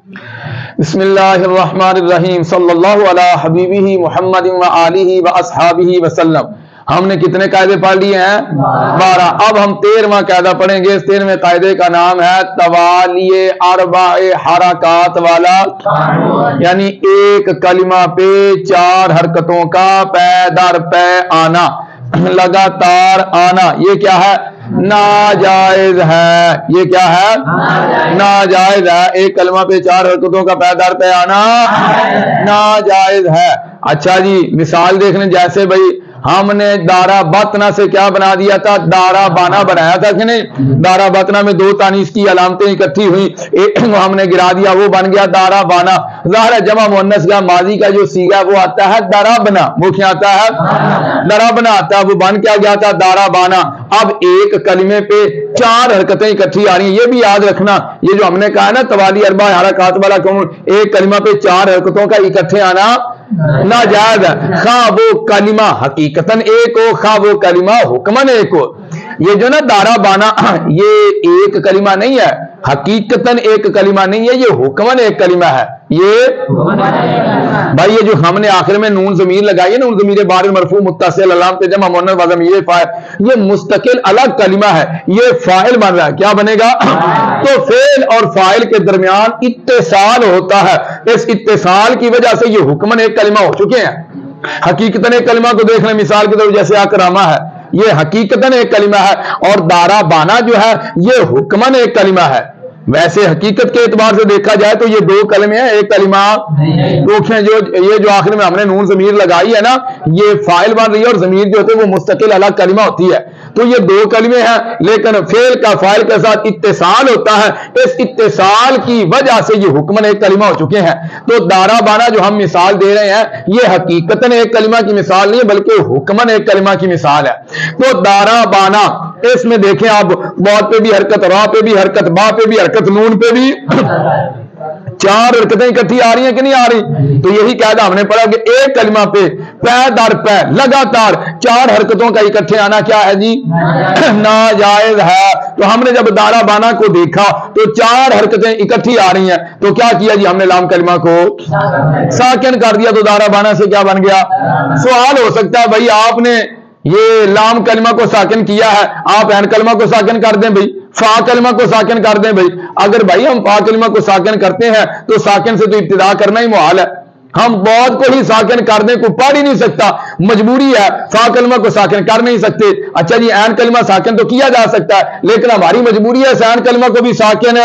بسم اللہ الرحمن الرحیم صلی اللہ علی حبیبہ محمد و آلہ و اصحابہ وسلم۔ ہم نے کتنے قاعدے پڑھ لیے ہیں؟ 12۔ اب ہم 13واں قاعدہ پڑھیں گے۔ اس 13ویں قاعدے کا نام ہے توالی اربع حرکات والا، یعنی ایک کلمہ پہ 4 حرکتوں کا پے در پے آنا، لگاتار آنا، یہ کیا ہے؟ ناجائز ہے۔ یہ کیا ہے؟ ناجائز ہے۔ ایک کلمہ پہ 4 حرکتوں کا پے در پے آنا ناجائز ہے۔ اچھا جی، مثال دیکھ لیں، جیسے بھائی ہم نے دارا بطنہ سے کیا بنا دیا تھا؟ دارا بانا بنایا تھا کہ نہیں؟ دارا بطنہ میں 2 تانیث کی علامتیں اکٹھی ہوئی، ایک ہم نے گرا دیا، وہ بن گیا دارا بانا۔ ظاہر ہے جمع مؤنث کا ماضی کا جو صیغہ وہ آتا ہے دربنا، وہ کیا آتا ہے؟ دربنا آتا ہے، وہ بن کیا گیا تھا؟ دارا بانا۔ اب ایک کلمے پہ 4 حرکتیں اکٹھی آ رہی ہیں، یہ بھی یاد رکھنا، یہ جو ہم نے کہا ہے نا توالی اربع حرکات والا قانون، ایک کلمہ پہ 4 حرکتوں کا اکٹھے آنا ناجائز ہے، خواہ وہ کلمہ حقیقتاً ایک ہو، خواہ وہ کلمہ حکماً ایک ہو۔ یہ جو نا دارا بانا، یہ ایک کلمہ نہیں ہے، حقیقتاً ایک کلمہ نہیں ہے، یہ حکماً ایک کلمہ ہے۔ یہ بھائی یہ جو ہم نے آخر میں نون ضمیر لگائی ہے، نون ضمیر بار مرفوع متصل علامت جمع مؤنث و ضمیر فاعل، یہ مستقل الگ کلمہ ہے، یہ فاعل بن رہا ہے۔ کیا بنے گا؟ تو فعل اور فاعل کے درمیان اتصال ہوتا ہے، اس اتصال کی وجہ سے یہ حکماً ایک کلمہ ہو چکے ہیں۔ حقیقتاً ایک کلمہ کو دیکھ لیں، مثال کے طور جیسے اکرامہ ہے، یہ حقیقتاً ایک کلمہ ہے، اور دارا بانا جو ہے یہ حکماً ایک کلمہ ہے۔ ویسے حقیقت کے اعتبار سے دیکھا جائے تو یہ 2 کلمے ہیں، ایک کلمہ یہ جو آخر میں ہم نے نون ضمیر لگائی ہے نا، یہ فاعل بن رہی ہے، اور ضمیر جو ہوتے ہیں وہ مستقل الگ کلمہ ہوتی ہے، تو یہ 2 کلمے ہیں، لیکن فعل کا فاعل کے ساتھ اتصال ہوتا ہے، اس اتصال کی وجہ سے یہ حکماً ایک کلمہ ہو چکے ہیں۔ تو دارا بانا جو ہم مثال دے رہے ہیں، یہ حقیقتاً ایک کلمہ کی مثال نہیں ہے، بلکہ حکماً ایک کلمہ کی مثال ہے۔ تو دارا بانا، اس میں دیکھیں آپ، بات پہ بھی حرکت، را پہ بھی حرکت، با پہ بھی حرکت، نون پہ بھی 4 حرکتیں اکٹھی آ رہی ہیں کہ نہیں آ رہی؟ تو یہی قاعدہ ہم نے پڑھا کہ ایک کلمہ پہ پے در پے لگاتار 4 حرکتوں کا اکٹھے آنا کیا ہے جی؟ ناجائز ہے۔ تو ہم نے جب دارا بانا کو دیکھا تو 4 حرکتیں اکٹھی آ رہی ہیں، تو کیا کیا جی؟ ہم نے لام کلمہ کو ساکن کر دیا، تو دارا بانا سے کیا بن گیا؟ سوال ہو سکتا ہے بھائی آپ نے یہ لام کلمہ کو ساکن کیا ہے، آپ عین کلمہ کو ساکن کر دیں بھائی، فا کلمہ کو ساکن کر دیں بھائی۔ اگر بھائی ہم فا کلمہ کو ساکن کرتے ہیں تو ساکن سے تو ابتدا کرنا ہی محال ہے، ہم بہت کو ہی ساکن کر دیں، کوئی پڑھ ہی نہیں سکتا، مجبوری ہے، فا کلمہ کو ساکن کر نہیں سکتے۔ اچھا جی، عین کلمہ ساکن تو کیا جا سکتا ہے، لیکن ہماری مجبوری ہے عین کلمہ کو بھی ساکن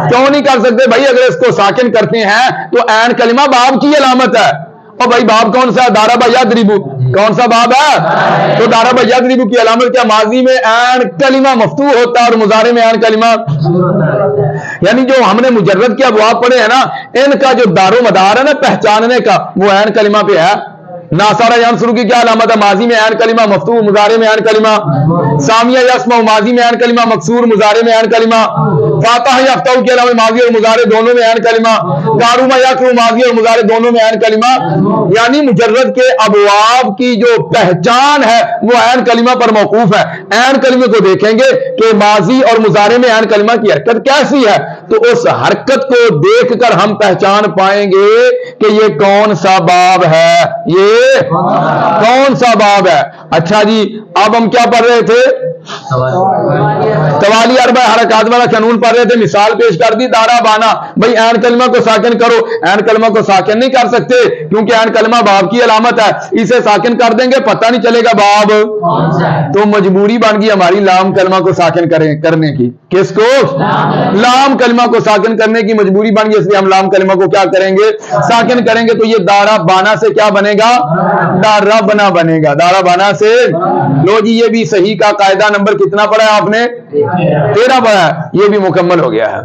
کیوں نہیں کر سکتے بھائی؟ اگر اس کو ساکن کرتے ہیں تو عین کلمہ باب کی علامت ہے، اور بھائی باب کون سا؟ دارا با یضربو، کون سا باب ہے؟ تو دارا با یضربو کی علامت کیا؟ ماضی میں عین کلمہ مفتوح ہوتا ہے، اور مضارع میں عین کلمہ، یعنی جو ہم نے مجرد کے ابواب پڑھے ہیں نا، ان کا جو دار و مدار ہے نا پہچاننے کا، وہ عین کلمہ پہ ہے۔ ناصارہ ینصرو کی کیا علامت ہے؟ ماضی میں عین کلمہ مفتوح، مضارع میں عین کلمہ۔ سامیہ یسمع، ماضی میں عین کلمہ مکسور، مضارع میں عین کلمہ۔ فاتح یفتح کی علامت ماضی اور مضارع دونوں میں عین کلمہ۔ قارؤ یقرؤ، ماضی اور مضارع دونوں میں عین کلمہ۔ یعنی مجرد کے ابواب کی جو پہچان ہے وہ عین کلمہ پر موقوف ہے۔ عین کلمے کو دیکھیں گے کہ ماضی اور مضارع میں عین کلمہ کی حرکت کیسی ہے، تو اس حرکت کو دیکھ کر ہم پہچان پائیں گے کہ یہ کون سا باب ہے، یہ کون سا باب ہے۔ اچھا جی، اب ہم کیا پڑھ رہے تھے؟ توالی اربع حرکات والا قانون پڑھ رہے تھے، مثال پیش کر دی دارا بانا۔ بھائی عین کلمہ کو ساکن کرو، عین کلمہ کو ساکن نہیں کر سکتے کیونکہ عین کلمہ باب کی علامت ہے، اسے ساکن کر دیں گے پتہ نہیں چلے گا باب، تو مجبوری بن گئی ہماری لام کلمہ کو ساکن کرنے کی۔ کس کو؟ لام کلمہ کو ساکن کرنے کی مجبوری بن گئی، اس لیے ہم لام کلمہ کو کیا کریں گے؟ ساکن کریں گے۔ تو یہ دارا بانا سے کیا بنے گا؟ دارا بنا بنے گا، دارا بانا سے۔ لو جی، یہ بھی صحیح کا قاعدہ نمبر کتنا پڑھا ہے آپ نے؟ 13 پڑھا ہے، یہ بھی مکمل ہو گیا ہے۔